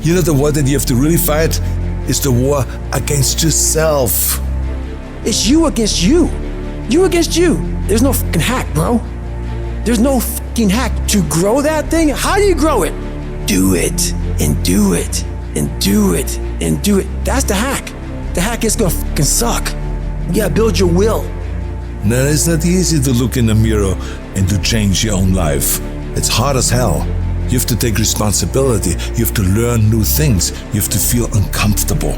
You know, the war that you have to really fight is the war against yourself. It's you against you. You against you. There's no fucking hack, bro. There's no fucking hack to grow that thing. How do you grow it? Do it and do it and do it and do it. That's the hack. The hack is gonna fucking suck. You gotta build your will. No, it's not easy to look in the mirror and to change your own life. It's hard as hell. You have to take responsibility. You have to learn new things. You have to feel uncomfortable.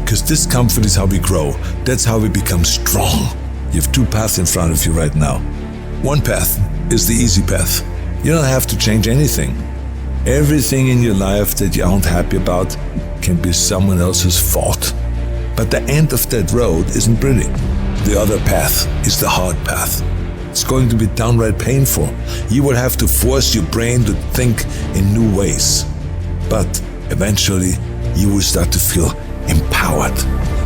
Because discomfort is how we grow. That's how we become strong. You have two paths in front of you right now. One path is the easy path. You don't have to change anything. Everything in your life that you aren't happy about can be someone else's fault. But the end of that road isn't pretty. The other path is the hard path. It's going to be downright painful. You will have to force your brain to think in new ways. But eventually, you will start to feel empowered.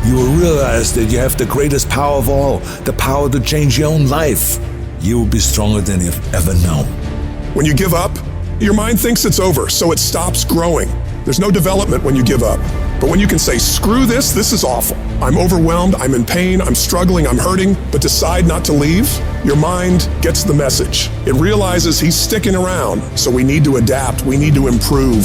You will realize that you have the greatest power of all, the power to change your own life. You will be stronger than you've ever known. When you give up, your mind thinks it's over, so it stops growing. There's no development when you give up. But when you can say, screw this is awful. I'm overwhelmed, I'm in pain, I'm struggling, I'm hurting, but decide not to leave, your mind gets the message. It realizes he's sticking around, so we need to adapt, we need to improve.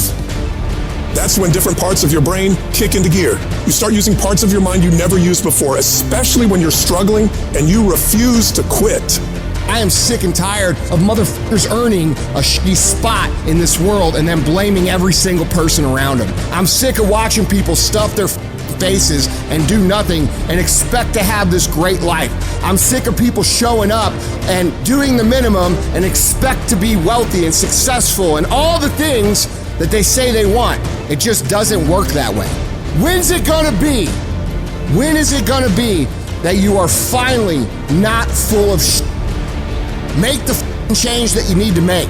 That's when different parts of your brain kick into gear. You start using parts of your mind you never used before, especially when you're struggling and you refuse to quit. I am sick and tired of motherfuckers earning a shitty spot in this world and then blaming every single person around them. I'm sick of watching people stuff their faces and do nothing and expect to have this great life. I'm sick of people showing up and doing the minimum and expect to be wealthy and successful and all the things that they say they want. It just doesn't work that way. When's it gonna be? When is it gonna be that you are finally not full of shit? Make the change that you need to make.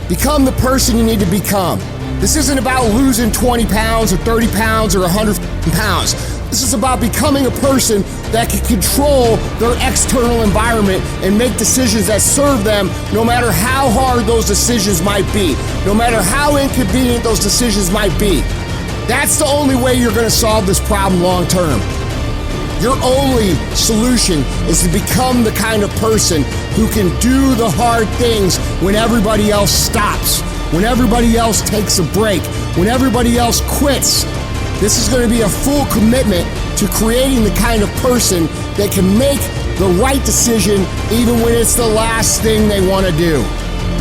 Become the person you need to become. This isn't about losing 20 pounds or 30 pounds or 100 pounds. This is about becoming a person that can control their external environment and make decisions that serve them no matter how hard those decisions might be, no matter how inconvenient those decisions might be. That's the only way you're gonna solve this problem long term. Your only solution is to become the kind of person who can do the hard things when everybody else stops, when everybody else takes a break, when everybody else quits. This is going to be a full commitment to creating the kind of person that can make the right decision even when it's the last thing they want to do.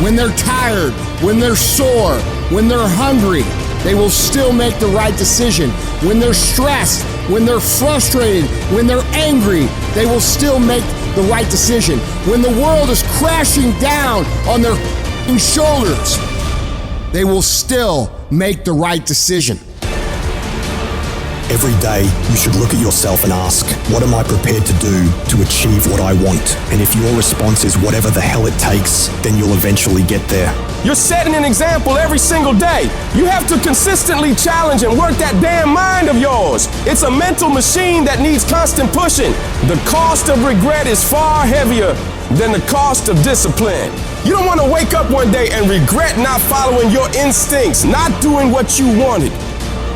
When they're tired, when they're sore, when they're hungry, they will still make the right decision. When they're stressed, when they're frustrated, when they're angry, they will still make the right decision. When the world is crashing down on their shoulders, they will still make the right decision. Every day, you should look at yourself and ask, what am I prepared to do to achieve what I want? And if your response is whatever the hell it takes, then you'll eventually get there. You're setting an example every single day. You have to consistently challenge and work that damn mind of yours. It's a mental machine that needs constant pushing. The cost of regret is far heavier than the cost of discipline. You don't want to wake up one day and regret not following your instincts, not doing what you wanted.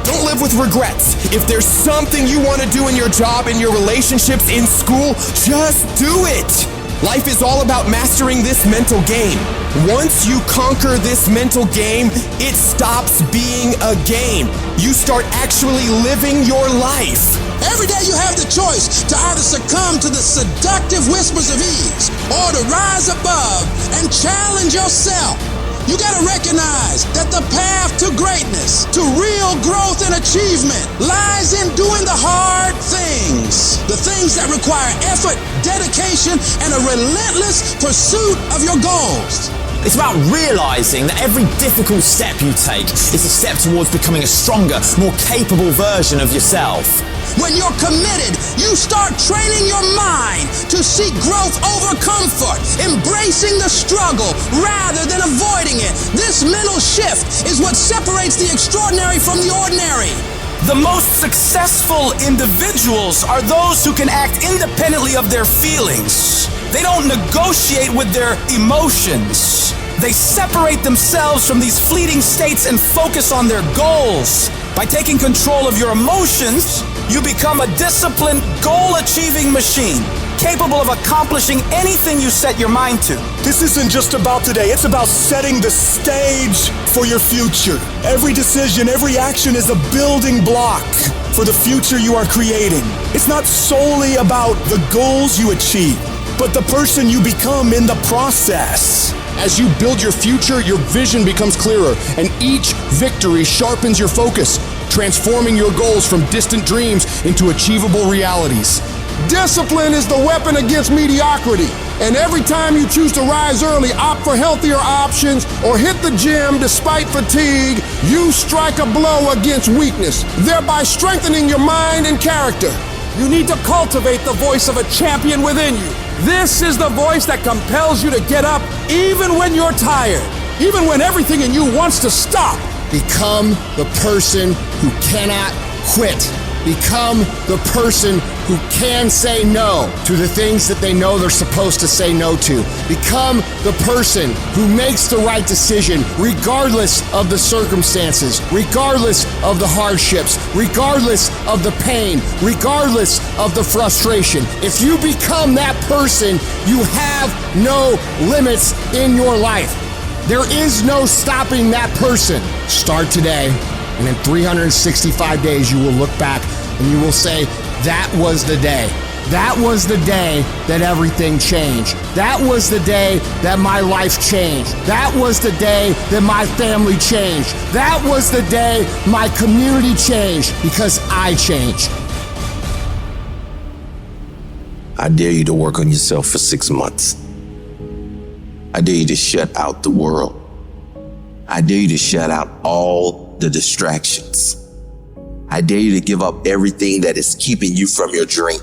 Don't live with regrets. If there's something you want to do in your job, in your relationships, in school, just do it. Life is all about mastering this mental game. Once you conquer this mental game, it stops being a game. You start actually living your life. Every day you have the choice to either succumb to the seductive whispers of ease or to rise above and challenge yourself. You gotta recognize that the path to greatness, to real growth and achievement, lies in doing the hard things. The things that require effort, dedication, and a relentless pursuit of your goals. It's about realizing that every difficult step you take is a step towards becoming a stronger, more capable version of yourself. When you're committed, you start training your mind to seek growth over comfort, embracing the struggle rather than avoiding it. This mental shift is what separates the extraordinary from the ordinary. The most successful individuals are those who can act independently of their feelings. They don't negotiate with their emotions. they separate themselves from these fleeting states and focus on their goals. By taking control of your emotions, you become a disciplined, goal-achieving machine, capable of accomplishing anything you set your mind to. This isn't just about today, it's about setting the stage for your future. Every decision, every action is a building block for the future you are creating. It's not solely about the goals you achieve, but the person you become in the process. As you build your future, your vision becomes clearer, and each victory sharpens your focus, transforming your goals from distant dreams into achievable realities. Discipline is the weapon against mediocrity. And every time you choose to rise early, opt for healthier options, or hit the gym despite fatigue, you strike a blow against weakness, thereby strengthening your mind and character. You need to cultivate the voice of a champion within you. This is the voice that compels you to get up even when you're tired, even when everything in you wants to stop. Become the person who cannot quit. Become the person who can say no to the things that they know they're supposed to say no to. Become the person who makes the right decision regardless of the circumstances, regardless of the hardships, regardless of the pain, regardless of the frustration. If you become that person, you have no limits in your life. There is no stopping that person. Start today, and in 365 days, you will look back and you will say, that was the day. That was the day that everything changed. That was the day that my life changed. That was the day that my family changed. That was the day my community changed, because I changed. I dare you to work on yourself for 6 months. I dare you to shut out the world. I dare you to shut out all the distractions. I dare you to give up everything that is keeping you from your dream.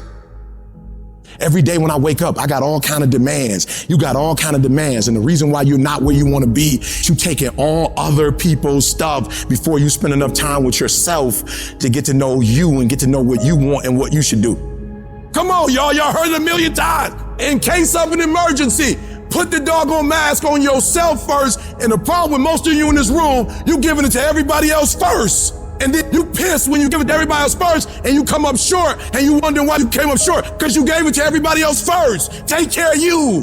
Every day when I wake up, I got all kind of demands. You got all kind of demands. And the reason why you're not where you want to be, you taking all other people's stuff before you spend enough time with yourself to get to know you and get to know what you want and what you should do. Come on, y'all. Y'all heard it a million times. In case of an emergency, put the doggone mask on yourself first. And the problem with most of you in this room, you giving it to everybody else first. And then you piss when you give it to everybody else first, and you come up short, and you wonder why you came up short, because you gave it to everybody else first. Take care of you.